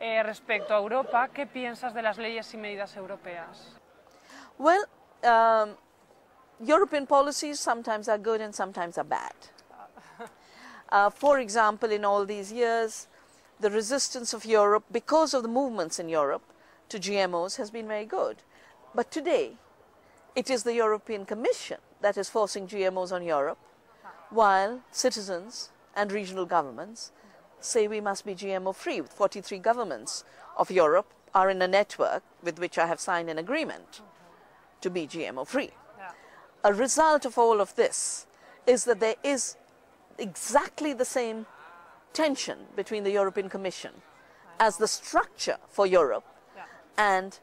Respecto a Europa, ¿qué piensas de las leyes y medidas europeas? Well, European policies sometimes are good and sometimes are bad. For example, in all these years, the resistance of Europe, because of the movements in Europe to GMOs, has been very good. But today, it is the European Commission that is forcing GMOs on Europe, while citizens and regional governments say we must be GMO free. 43 governments of Europe are in a network with which I have signed an agreement to be GMO free. Yeah. A result of all of this is that there is exactly the same tension between the European Commission as the structure for Europe and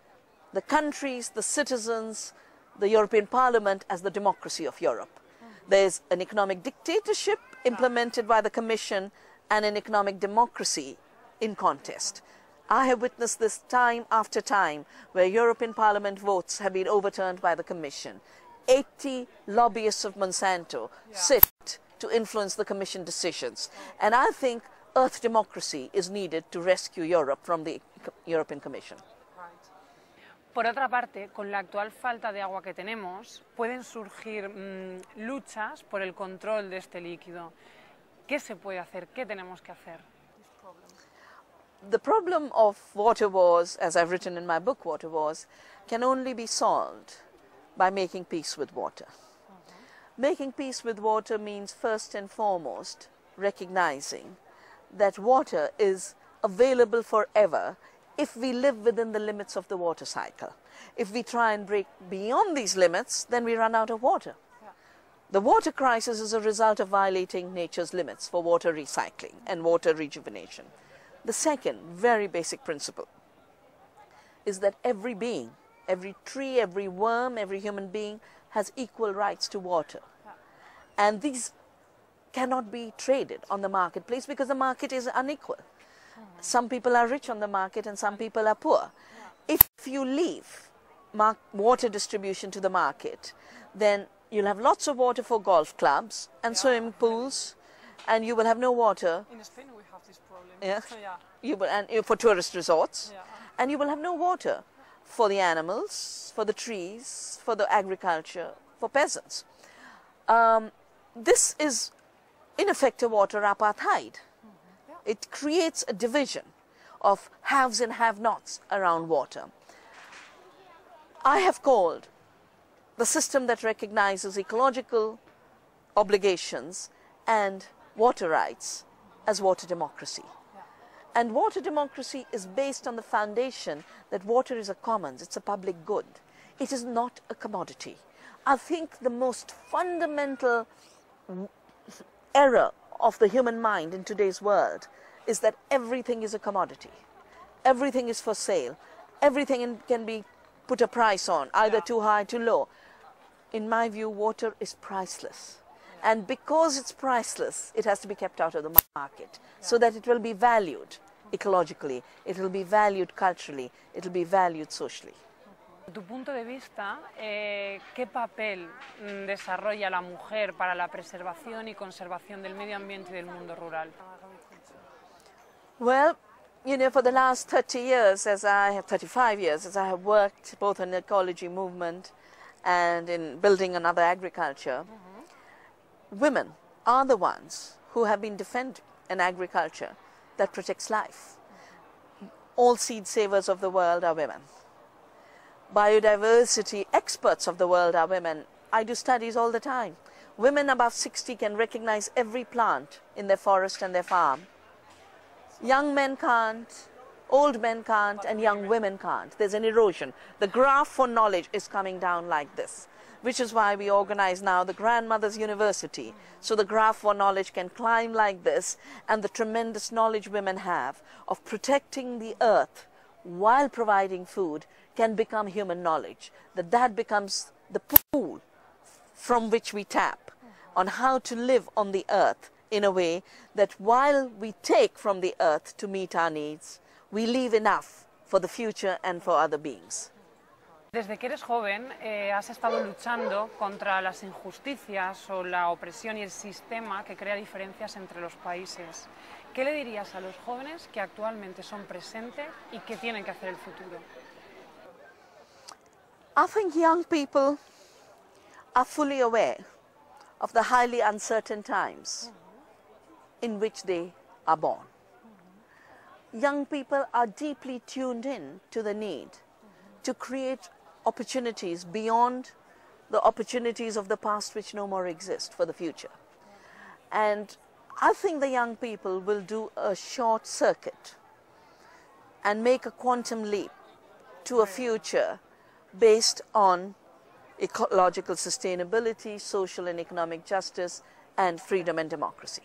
the countries, the citizens, the European Parliament as the democracy of Europe. There's an economic dictatorship implemented by the Commission and an economic democracy in contest. I have witnessed this time after time where European Parliament votes have been overturned by the Commission. 80 lobbyists of Monsanto sit to influence the Commission decisions. And I think earth democracy is needed to rescue Europe from the European Commission. Por otra parte, con la actual falta de agua que tenemos, pueden surgir luchas por el control de este líquido. ¿Qué se puede hacer? ¿Qué tenemos que hacer? The problem of water wars, as I've written in my book, Water Wars, can only be solved by making peace with water. Making peace with water means first and foremost recognizing that water is available forever if we live within the limits of the water cycle. If we try and break beyond these limits, then we run out of water. The water crisis is a result of violating nature's limits for water recycling and water rejuvenation. The second very basic principle is that every being, every tree, every worm, every human being has equal rights to water. And these cannot be traded on the marketplace because the market is unequal. Some people are rich on the market and some people are poor. If you leave water distribution to the market, then you'll have lots of water for golf clubs and swimming pools, and you will have no water. In Spain we have this problem. You will, and for tourist resorts, and you will have no water for the animals, for the trees, for the agriculture, for peasants. This is in effect a water apartheid. It creates a division of haves and have-nots around water. I have called the system that recognizes ecological obligations and water rights as water democracy. And water democracy is based on the foundation that water is a commons, it's a public good. It is not a commodity. I think the most fundamental error of the human mind in today's world is that everything is a commodity. Everything is for sale. Everything can be put a price on, either too high, too low. In my view, water is priceless. And because it's priceless, it has to be kept out of the market so that it will be valued ecologically, it will be valued culturally, it will be valued socially. Desde tu punto de vista, ¿qué papel desarrolla la mujer para la preservación y conservación del medio ambiente y del mundo rural? Well, you know, for the last 30 years, 35 years, as I have worked both in the ecology movement and in building another agriculture, women are the ones who have been defending an agriculture that protects life. All seed savers of the world are women. Biodiversity experts of the world are women. I do studies all the time. Women above 60 can recognize every plant in their forest and their farm. Young men can't, old men can't, and young women can't. There's an erosion. The graph for knowledge is coming down like this, which is why we organize now the Grandmothers University, so the graph for knowledge can climb like this, and the tremendous knowledge women have of protecting the earth while providing food can become human knowledge, that becomes the pool from which we tap on how to live on the earth in a way that while we take from the earth to meet our needs, we leave enough for the future and for other beings. Desde que eres joven has estado luchando contra las injusticias o la opresión y el sistema que crea diferencias entre los países. ¿Qué le dirías a los jóvenes que actualmente son presente y que tienen que hacer el futuro? I think young people are fully aware of the highly uncertain times in which they are born. Young people are deeply tuned in to the need to create opportunities beyond the opportunities of the past which no more exist for the future. And I think the young people will do a short circuit and make a quantum leap to a future based on ecological sustainability, social and economic justice, and freedom and democracy.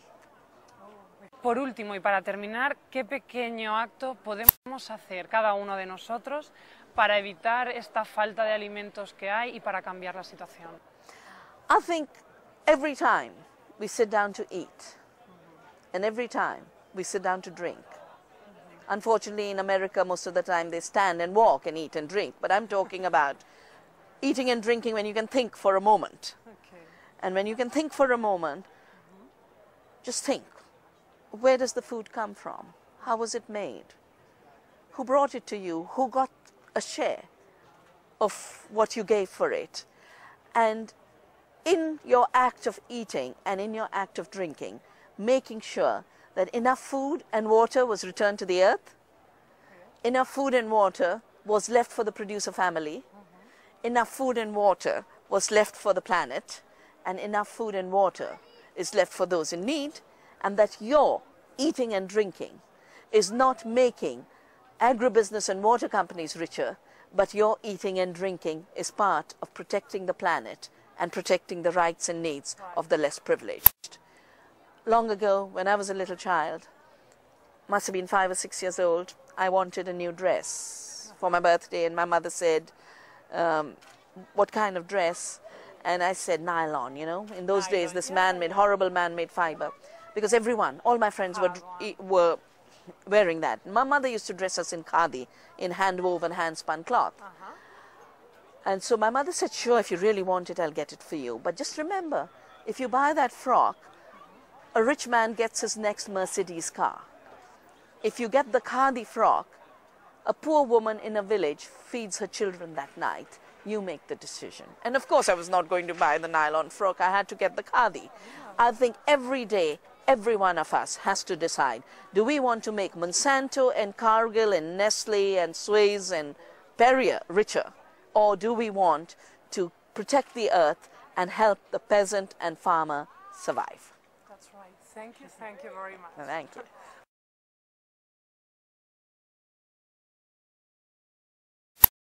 Por último y para terminar, ¿qué pequeño acto podemos hacer cada uno de nosotros para evitar esta falta de alimentos que hay y para cambiar la situación? I think every time we sit down to eat, and every time we sit down to drink. Unfortunately, in America, most of the time they stand and walk and eat and drink. But I'm talking about eating and drinking when you can think for a moment. Okay. And when you can think for a moment, just think, where does the food come from? How was it made? Who brought it to you? Who got a share of what you gave for it? And in your act of eating and in your act of drinking, making sure that enough food and water was returned to the earth, enough food and water was left for the producer family, enough food and water was left for the planet, and enough food and water is left for those in need, and that your eating and drinking is not making agribusiness and water companies richer, but your eating and drinking is part of protecting the planet and protecting the rights and needs of the less privileged. Long ago, when I was a little child, must have been 5 or 6 years old, I wanted a new dress for my birthday, and my mother said, what kind of dress? And I said, nylon, you know. In those days, this man-made, horrible man-made fiber, because everyone, all my friends were wearing that. My mother used to dress us in khadi, in hand-woven, hand-spun cloth. And so my mother said, sure, if you really want it, I'll get it for you. But just remember, if you buy that frock, a rich man gets his next Mercedes car. If you get the khadi frock, a poor woman in a village feeds her children that night. You make the decision. And of course, I was not going to buy the nylon frock. I had to get the khadi. I think every day, every one of us has to decide, do we want to make Monsanto and Cargill and Nestle and Suez and Perrier richer? Or do we want to protect the earth and help the peasant and farmer survive? That's right. Thank you very much. Thank you.